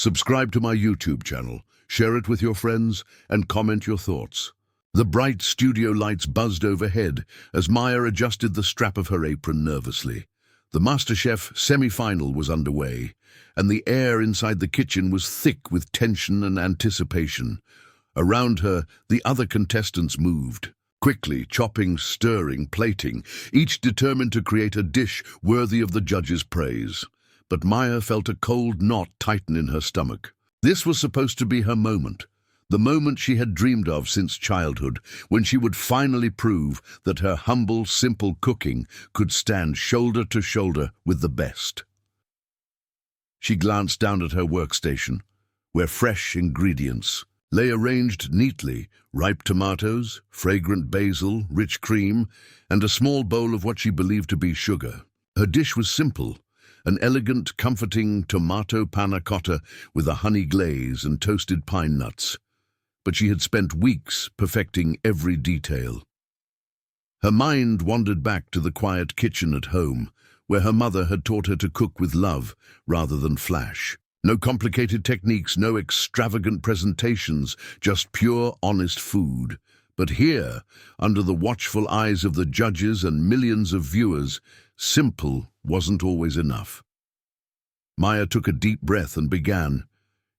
Subscribe to my YouTube channel, share it with your friends, and comment your thoughts. The bright studio lights buzzed overhead as Maya adjusted the strap of her apron nervously. The MasterChef semi-final was underway, and the air inside the kitchen was thick with tension and anticipation. Around her, the other contestants moved, quickly chopping, stirring, plating, each determined to create a dish worthy of the judges' praise. But Maya felt a cold knot tighten in her stomach. This was supposed to be her moment, the moment she had dreamed of since childhood, when she would finally prove that her humble, simple cooking could stand shoulder to shoulder with the best. She glanced down at her workstation, where fresh ingredients lay arranged neatly: ripe tomatoes, fragrant basil, rich cream, and a small bowl of what she believed to be sugar. Her dish was simple: an elegant, comforting tomato panna cotta with a honey glaze and toasted pine nuts. But she had spent weeks perfecting every detail. Her mind wandered back to the quiet kitchen at home, where her mother had taught her to cook with love rather than flash. No complicated techniques, no extravagant presentations, just pure, honest food. But here, under the watchful eyes of the judges and millions of viewers, simple wasn't always enough. Maya took a deep breath and began.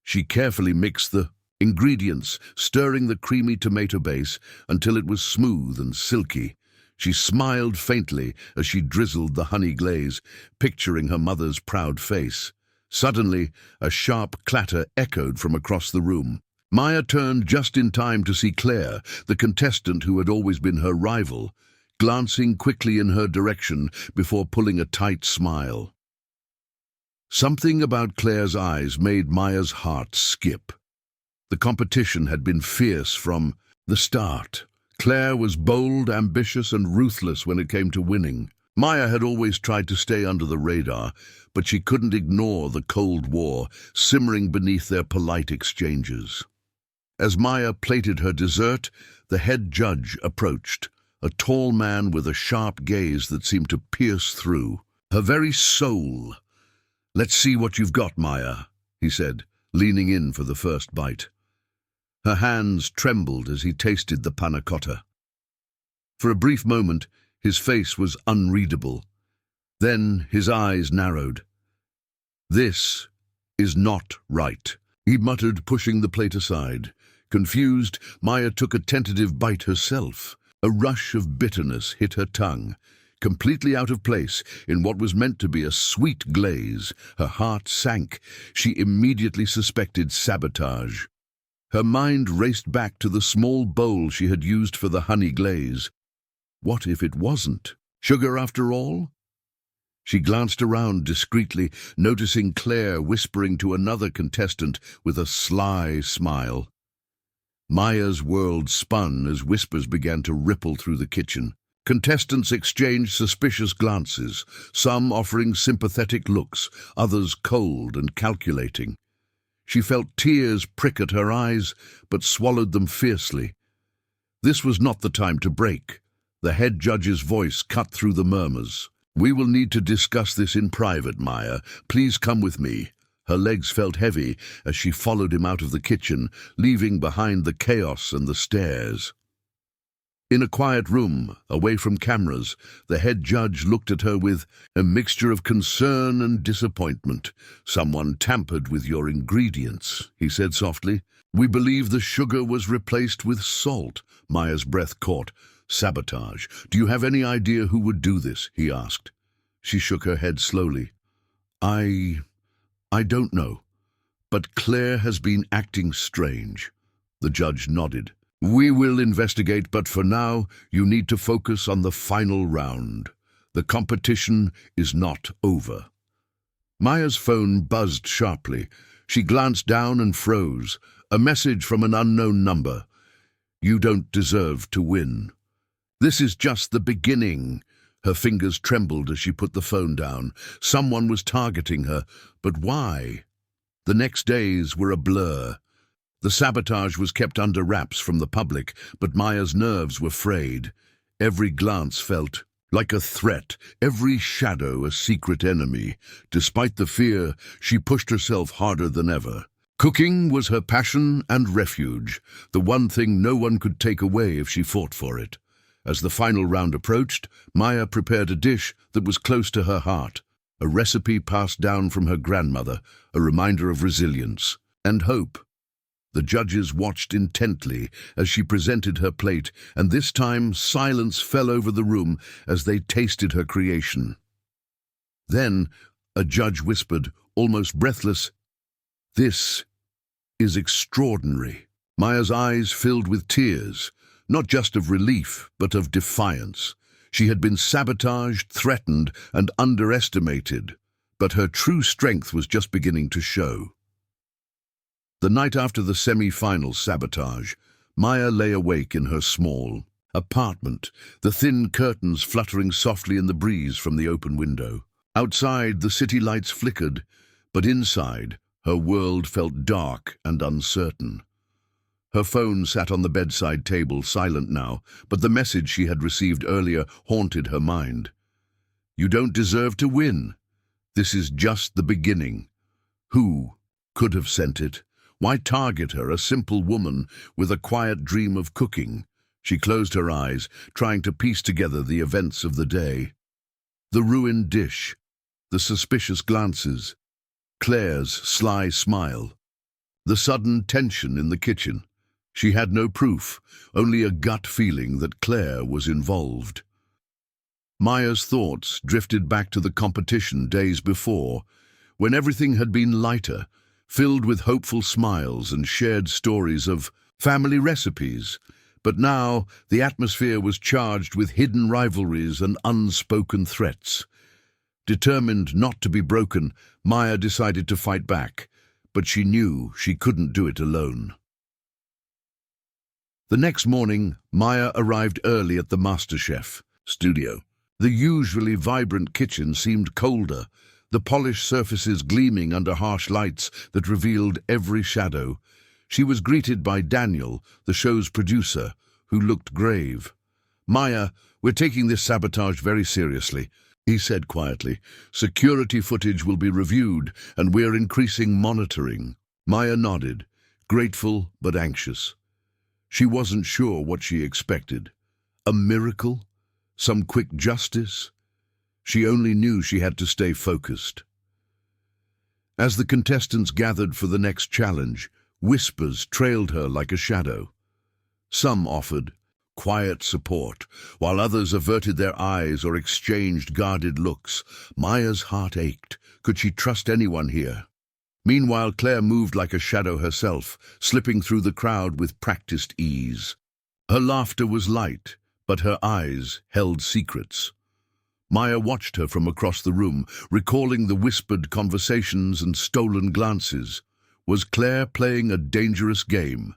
She carefully mixed the ingredients, stirring the creamy tomato base until it was smooth and silky. She smiled faintly as she drizzled the honey glaze, picturing her mother's proud face. Suddenly, a sharp clatter echoed from across the room. Maya turned just in time to see Claire, the contestant who had always been her rival, glancing quickly in her direction before pulling a tight smile. Something about Claire's eyes made Maya's heart skip. The competition had been fierce from the start. Claire was bold, ambitious, and ruthless when it came to winning. Maya had always tried to stay under the radar, but she couldn't ignore the Cold War simmering beneath their polite exchanges. As Maya plated her dessert, the head judge approached, a tall man with a sharp gaze that seemed to pierce through her very soul. "Let's see what you've got, Maya," he said, leaning in for the first bite. Her hands trembled as he tasted the panna cotta. For a brief moment, his face was unreadable. Then his eyes narrowed. "This is not right," he muttered, pushing the plate aside. Confused, Maya took a tentative bite herself. A rush of bitterness hit her tongue, completely out of place in what was meant to be a sweet glaze. Her heart sank. She immediately suspected sabotage. Her mind raced back to the small bowl she had used for the honey glaze. What if it wasn't sugar after all? She glanced around discreetly, noticing Claire whispering to another contestant with a sly smile. Maya's world spun as whispers began to ripple through the kitchen. Contestants exchanged suspicious glances, some offering sympathetic looks, others cold and calculating. She felt tears prick at her eyes, but swallowed them fiercely. This was not the time to break. The head judge's voice cut through the murmurs. "We will need to discuss this in private, Maya. Please come with me." Her legs felt heavy as she followed him out of the kitchen, leaving behind the chaos and the stares. In a quiet room, away from cameras, the head judge looked at her with a mixture of concern and disappointment. "Someone tampered with your ingredients," he said softly. "We believe the sugar was replaced with salt." Maya's breath caught. "Sabotage. Do you have any idea who would do this?" he asked. She shook her head slowly. I don't know, but Claire has been acting strange." The judge nodded. "We will investigate, but for now, you need to focus on the final round. The competition is not over." Maya's phone buzzed sharply. She glanced down and froze. A message from an unknown number. "You don't deserve to win." "This is just the beginning." Her fingers trembled as she put the phone down. Someone was targeting her, but why? The next days were a blur. The sabotage was kept under wraps from the public, but Maya's nerves were frayed. Every glance felt like a threat, every shadow a secret enemy. Despite the fear, she pushed herself harder than ever. Cooking was her passion and refuge, the one thing no one could take away if she fought for it. As the final round approached, Maya prepared a dish that was close to her heart, a recipe passed down from her grandmother, a reminder of resilience and hope. The judges watched intently as she presented her plate, and this time silence fell over the room as they tasted her creation. Then a judge whispered, almost breathless, "This is extraordinary." Maya's eyes filled with tears, not just of relief, but of defiance. She had been sabotaged, threatened, and underestimated, but her true strength was just beginning to show. The night after the semi-final sabotage, Maya lay awake in her small apartment, the thin curtains fluttering softly in the breeze from the open window. Outside, the city lights flickered, but inside, her world felt dark and uncertain. Her phone sat on the bedside table, silent now, but the message she had received earlier haunted her mind. "You don't deserve to win. This is just the beginning." Who could have sent it? Why target her, a simple woman with a quiet dream of cooking? She closed her eyes, trying to piece together the events of the day. The ruined dish, the suspicious glances, Claire's sly smile, the sudden tension in the kitchen. She had no proof, only a gut feeling that Claire was involved. Maya's thoughts drifted back to the competition days before, when everything had been lighter, filled with hopeful smiles and shared stories of family recipes. But now the atmosphere was charged with hidden rivalries and unspoken threats. Determined not to be broken, Maya decided to fight back, but she knew she couldn't do it alone. The next morning, Maya arrived early at the MasterChef studio. The usually vibrant kitchen seemed colder, the polished surfaces gleaming under harsh lights that revealed every shadow. She was greeted by Daniel, the show's producer, who looked grave. "Maya, we're taking this sabotage very seriously," he said quietly. "Security footage will be reviewed, and we're increasing monitoring." Maya nodded, grateful but anxious. She wasn't sure what she expected. A miracle? Some quick justice? She only knew she had to stay focused. As the contestants gathered for the next challenge, whispers trailed her like a shadow. Some offered quiet support, while others averted their eyes or exchanged guarded looks. Maya's heart ached. Could she trust anyone here? Meanwhile, Claire moved like a shadow herself, slipping through the crowd with practiced ease. Her laughter was light, but her eyes held secrets. Maya watched her from across the room, recalling the whispered conversations and stolen glances. Was Claire playing a dangerous game?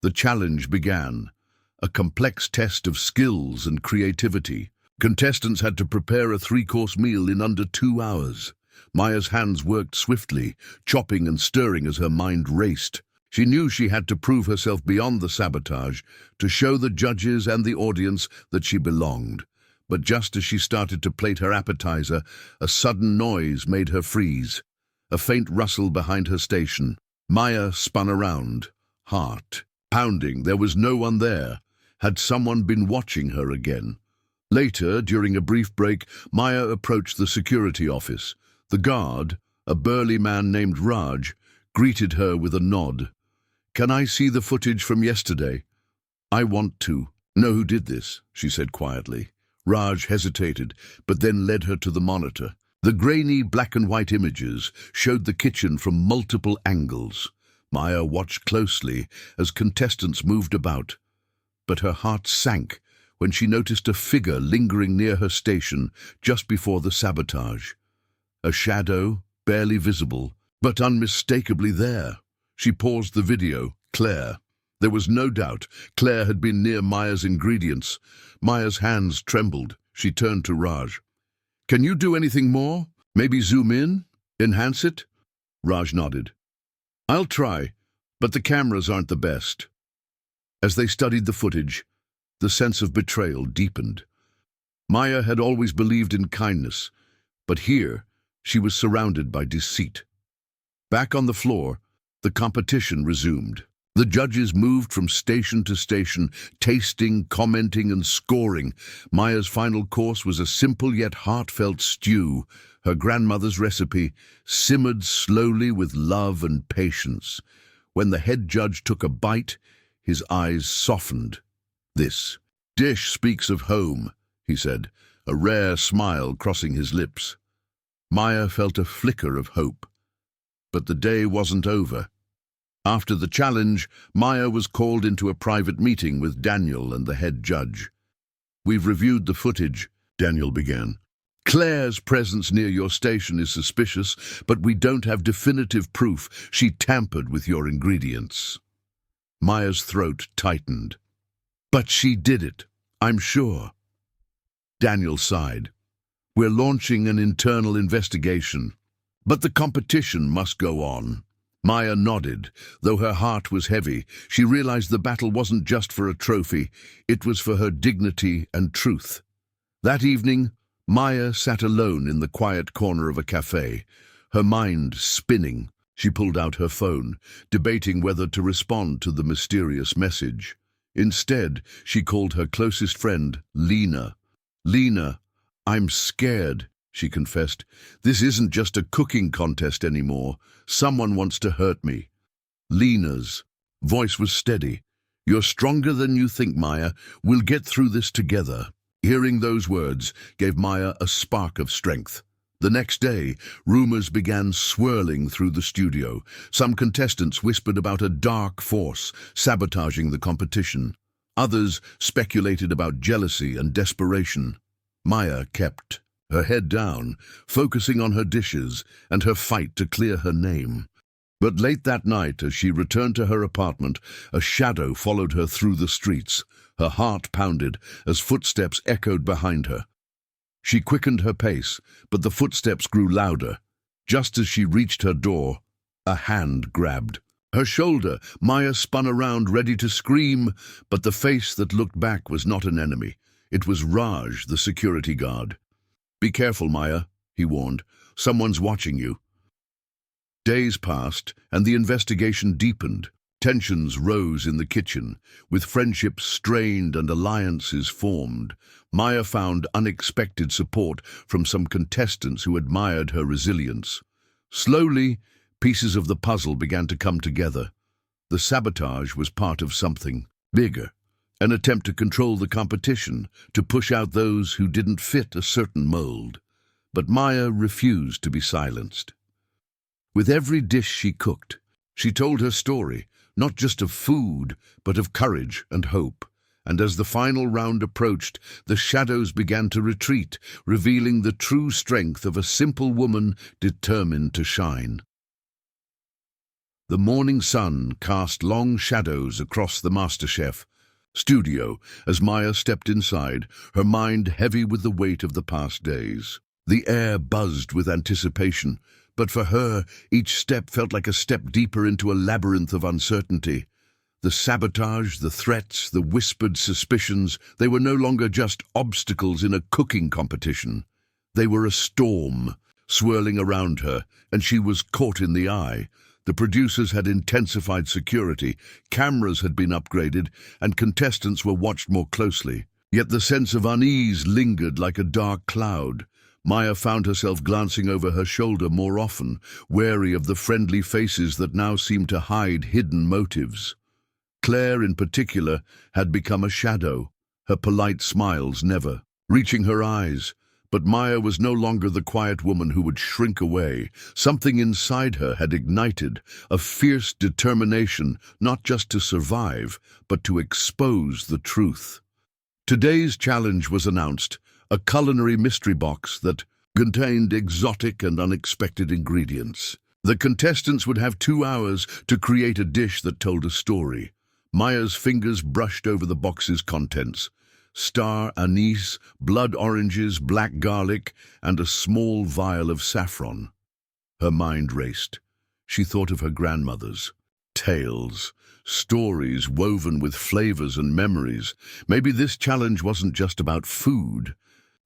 The challenge began, a complex test of skills and creativity. Contestants had to prepare a three-course meal in under 2 hours. Maya's hands worked swiftly, chopping and stirring as her mind raced. She knew she had to prove herself beyond the sabotage, to show the judges and the audience that she belonged. But just as she started to plate her appetizer, a sudden noise made her freeze. A faint rustle behind her station. Maya spun around, heart pounding. There was no one there. Had someone been watching her again? Later, during a brief break, Maya approached the security office. The guard, a burly man named Raj, greeted her with a nod. "Can I see the footage from yesterday?" "I want to know who did this," she said quietly. Raj hesitated, but then led her to the monitor. The grainy black and white images showed the kitchen from multiple angles. Maya watched closely as contestants moved about, but her heart sank when she noticed a figure lingering near her station just before the sabotage. A shadow, barely visible, but unmistakably there. She paused the video. Claire. There was no doubt Claire had been near Maya's ingredients. Maya's hands trembled. She turned to Raj. "Can you do anything more? Maybe zoom in? Enhance it?" Raj nodded. "I'll try, but the cameras aren't the best." As they studied the footage, the sense of betrayal deepened. Maya had always believed in kindness, but here she was surrounded by deceit. Back on the floor, The competition resumed. The judges moved from station to station, tasting, commenting, and scoring. Maya's final course was a simple yet heartfelt stew, her grandmother's recipe, simmered slowly with love and patience. When the head judge took a bite, his eyes softened. "This dish speaks of home," he said, a rare smile crossing his lips. Maya felt a flicker of hope. But the day wasn't over. After the challenge, Maya was called into a private meeting with Daniel and the head judge. "We've reviewed the footage," Daniel began. "Claire's presence near your station is suspicious, but we don't have definitive proof she tampered with your ingredients." Maya's throat tightened. "But she did it, I'm sure." Daniel sighed. "We're launching an internal investigation, but the competition must go on." Maya nodded. Though her heart was heavy, she realized the battle wasn't just for a trophy, it was for her dignity and truth. That evening, Maya sat alone in the quiet corner of a cafe, her mind spinning. She pulled out her phone, debating whether to respond to the mysterious message. Instead, she called her closest friend, Lena. "Lena, I'm scared," she confessed. "This isn't just a cooking contest anymore. Someone wants to hurt me." Lena's voice was steady. "You're stronger than you think, Maya. We'll get through this together." Hearing those words gave Maya a spark of strength. The next day, rumors began swirling through the studio. Some contestants whispered about a dark force sabotaging the competition. Others speculated about jealousy and desperation. Maya kept her head down, focusing on her dishes and her fight to clear her name. But late that night, as she returned to her apartment, a shadow followed her through the streets. Her heart pounded as footsteps echoed behind her. She quickened her pace, but the footsteps grew louder. Just as she reached her door, a hand grabbed her shoulder. Maya spun around, ready to scream, but the face that looked back was not an enemy. It was Raj, the security guard. "Be careful, Maya," he warned. "Someone's watching you." Days passed, and the investigation deepened. Tensions rose in the kitchen. With friendships strained and alliances formed, Maya found unexpected support from some contestants who admired her resilience. Slowly, pieces of the puzzle began to come together. The sabotage was part of something bigger, an attempt to control the competition, to push out those who didn't fit a certain mold. But Maya refused to be silenced. With every dish she cooked, she told her story, not just of food, but of courage and hope. And as the final round approached, the shadows began to retreat, revealing the true strength of a simple woman determined to shine. The morning sun cast long shadows across the MasterChef studio as Maya stepped inside, her mind heavy with the weight of the past days. The air buzzed with anticipation, but for her, each step felt like a step deeper into a labyrinth of uncertainty. The sabotage, the threats, the whispered suspicions, they were no longer just obstacles in a cooking competition. They were a storm, swirling around her, and she was caught in the eye. The producers had intensified security, cameras had been upgraded, and contestants were watched more closely. Yet the sense of unease lingered like a dark cloud. Maya found herself glancing over her shoulder more often, wary of the friendly faces that now seemed to hide hidden motives. Claire, in particular, had become a shadow, her polite smiles never reaching her eyes. But Maya was no longer the quiet woman who would shrink away. Something inside her had ignited, a fierce determination not just to survive, but to expose the truth. Today's challenge was announced, a culinary mystery box that contained exotic and unexpected ingredients. The contestants would have 2 hours to create a dish that told a story. Maya's fingers brushed over the box's contents. Star anise, blood oranges, black garlic, and a small vial of saffron. Her mind raced. She thought of her grandmother's tales, stories woven with flavors and memories. Maybe this challenge wasn't just about food.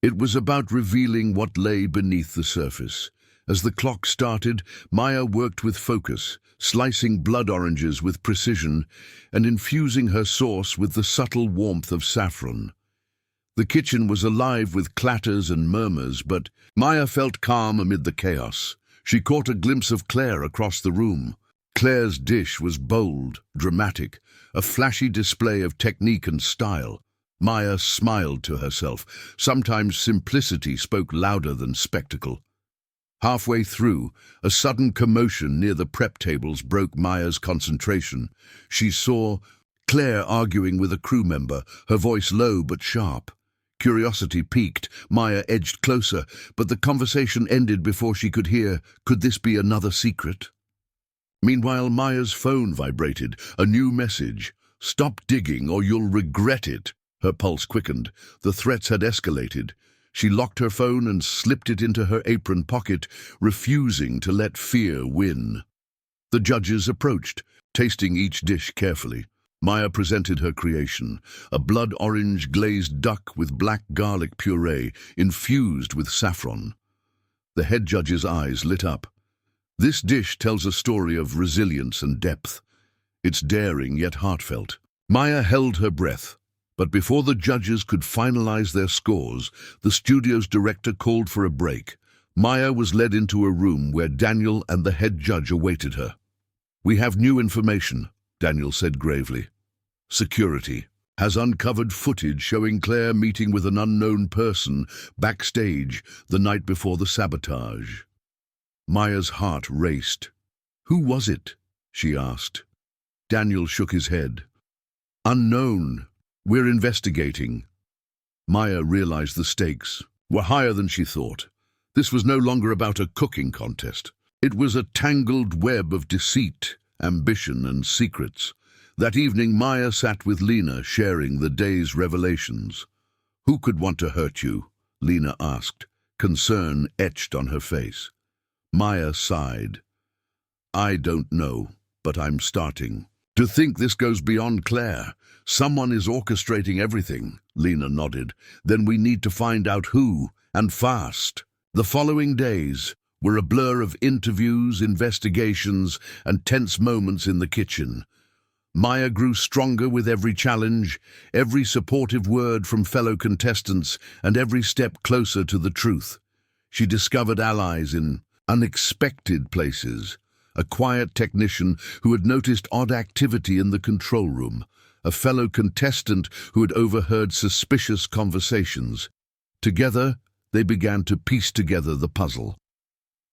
It was about revealing what lay beneath the surface, As the clock started, Maya worked with focus, slicing blood oranges with precision and infusing her sauce with the subtle warmth of saffron. The kitchen was alive with clatters and murmurs, but Maya felt calm amid the chaos. She caught a glimpse of Claire across the room. Claire's dish was bold, dramatic, a flashy display of technique and style. Maya smiled to herself. Sometimes simplicity spoke louder than spectacle. Halfway through, a sudden commotion near the prep tables broke Maya's concentration. She saw Claire arguing with a crew member, her voice low but sharp. Curiosity piqued. Maya edged closer, but the conversation ended before she could hear, could this be another secret? Meanwhile, Maya's phone vibrated. A new message. "Stop digging or you'll regret it." Her pulse quickened. The threats had escalated. She locked her phone and slipped it into her apron pocket, refusing to let fear win. The judges approached, tasting each dish carefully. Maya presented her creation, a blood-orange glazed duck with black garlic puree infused with saffron. The head judge's eyes lit up. This dish tells a story of resilience and depth. It's daring yet heartfelt. Maya held her breath. But before the judges could finalize their scores, the studio's director called for a break. Maya was led into a room where Daniel and the head judge awaited her. "We have new information," Daniel said gravely. "Security has uncovered footage showing Claire meeting with an unknown person backstage the night before the sabotage." Maya's heart raced. "Who was it?" she asked. Daniel shook his head. "Unknown. We're investigating." Maya realized the stakes were higher than she thought. This was no longer about a cooking contest. It was a tangled web of deceit, ambition, and secrets. That evening, Maya sat with Lena, sharing the day's revelations. "Who could want to hurt you?" Lena asked, concern etched on her face. Maya sighed. "I don't know, but I'm starting. To think this goes beyond Claire. Someone is orchestrating everything," Lena nodded. "Then we need to find out who, and fast." The following days were a blur of interviews, investigations, and tense moments in the kitchen. Maya grew stronger with every challenge, every supportive word from fellow contestants, and every step closer to the truth. She discovered allies in unexpected places. A quiet technician who had noticed odd activity in the control room. A fellow contestant who had overheard suspicious conversations. Together, they began to piece together the puzzle.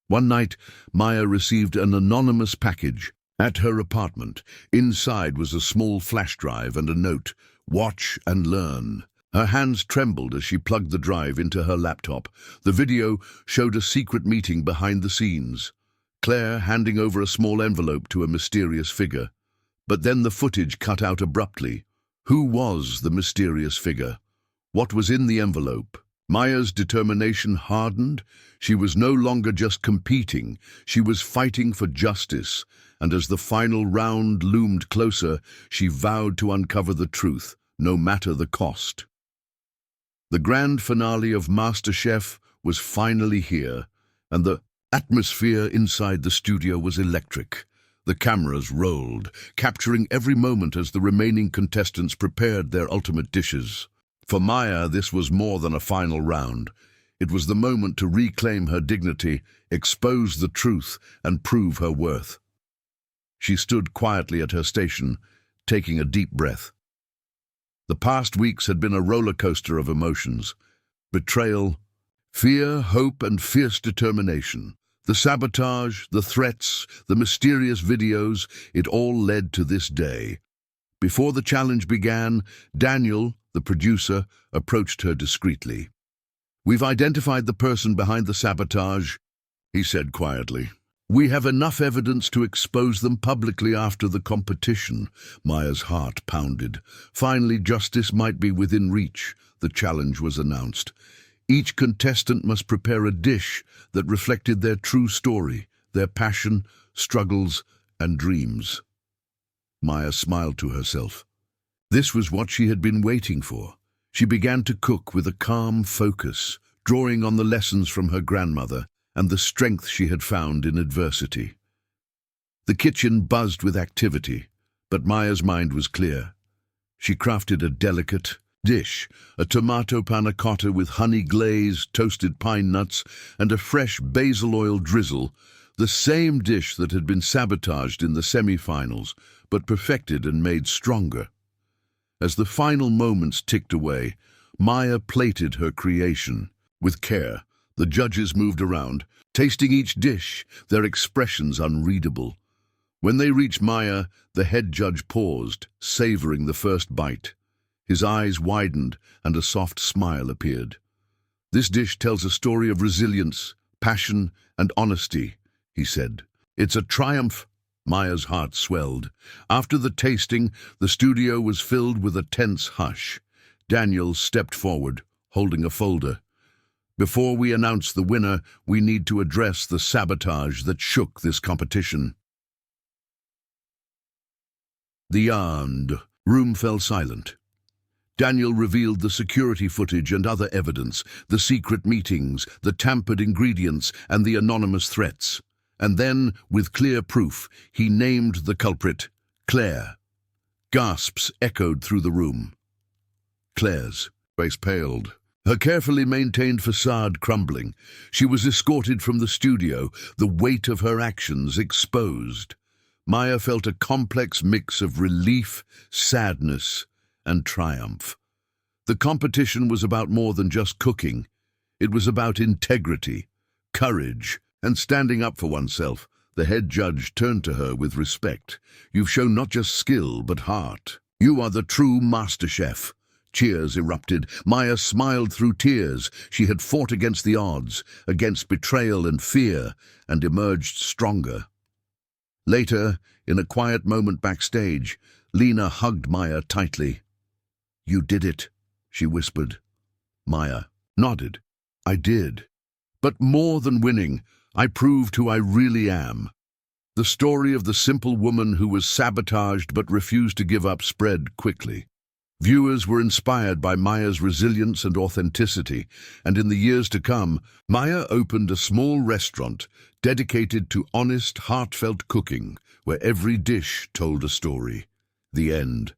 One night, Maya received an anonymous package at her apartment. Inside was a small flash drive and a note, "Watch and learn." Her hands trembled as she plugged the drive into her laptop. The video showed a secret meeting behind the scenes. Claire handing over a small envelope to a mysterious figure. But then the footage cut out abruptly. Who was the mysterious figure? What was in the envelope? Maya's determination hardened. She was no longer just competing. She was fighting for justice. And as the final round loomed closer, she vowed to uncover the truth, no matter the cost. The grand finale of MasterChef was finally here, and the atmosphere inside the studio was electric. The cameras rolled, capturing every moment as the remaining contestants prepared their ultimate dishes. For Maya, this was more than a final round. It was the moment to reclaim her dignity, expose the truth, and prove her worth. She stood quietly at her station, taking a deep breath. The past weeks had been a roller coaster of emotions. Betrayal, fear, hope, and fierce determination. The sabotage, the threats, the mysterious videos, it all led to this day. Before the challenge began, Daniel, the producer, approached her discreetly. "We've identified the person behind the sabotage," he said quietly. "We have enough evidence to expose them publicly after the competition." Maya's heart pounded. Finally, justice might be within reach. The challenge was announced. Each contestant must prepare a dish that reflected their true story, their passion, struggles, and dreams. Maya smiled to herself. This was what she had been waiting for. She began to cook with a calm focus, drawing on the lessons from her grandmother and the strength she had found in adversity. The kitchen buzzed with activity, but Maya's mind was clear. She crafted a delicate dish, a tomato panna cotta with honey glaze, toasted pine nuts, and a fresh basil oil drizzle, the same dish that had been sabotaged in the semi-finals, but perfected and made stronger. As the final moments ticked away, Maya plated her creation. With care, the judges moved around, tasting each dish, their expressions unreadable. When they reached Maya, the head judge paused, savoring the first bite. His eyes widened, and a soft smile appeared. "This dish tells a story of resilience, passion, and honesty," he said. "It's a triumph." Maya's heart swelled. After the tasting, the studio was filled with a tense hush. Daniel stepped forward, holding a folder. "Before we announce the winner, we need to address the sabotage that shook this competition." The room fell silent. Daniel revealed the security footage and other evidence, the secret meetings, the tampered ingredients, and the anonymous threats. And then, with clear proof, he named the culprit, Claire. Gasps echoed through the room. Claire's face paled, her carefully maintained facade crumbling. She was escorted from the studio, the weight of her actions exposed. Maya felt a complex mix of relief, sadness, and triumph. The competition was about more than just cooking. It was about integrity, courage, and standing up for oneself. The head judge turned to her with respect. "You've shown not just skill, but heart. You are the true MasterChef." Cheers erupted. Maya smiled through tears. She had fought against the odds, against betrayal and fear, and emerged stronger. Later, in a quiet moment backstage, Lena hugged Maya tightly. "You did it," she whispered. Maya nodded. "I did. But more than winning, I proved who I really am." The story of the simple woman who was sabotaged but refused to give up spread quickly. Viewers were inspired by Maya's resilience and authenticity, and in the years to come, Maya opened a small restaurant dedicated to honest, heartfelt cooking, where every dish told a story. The end.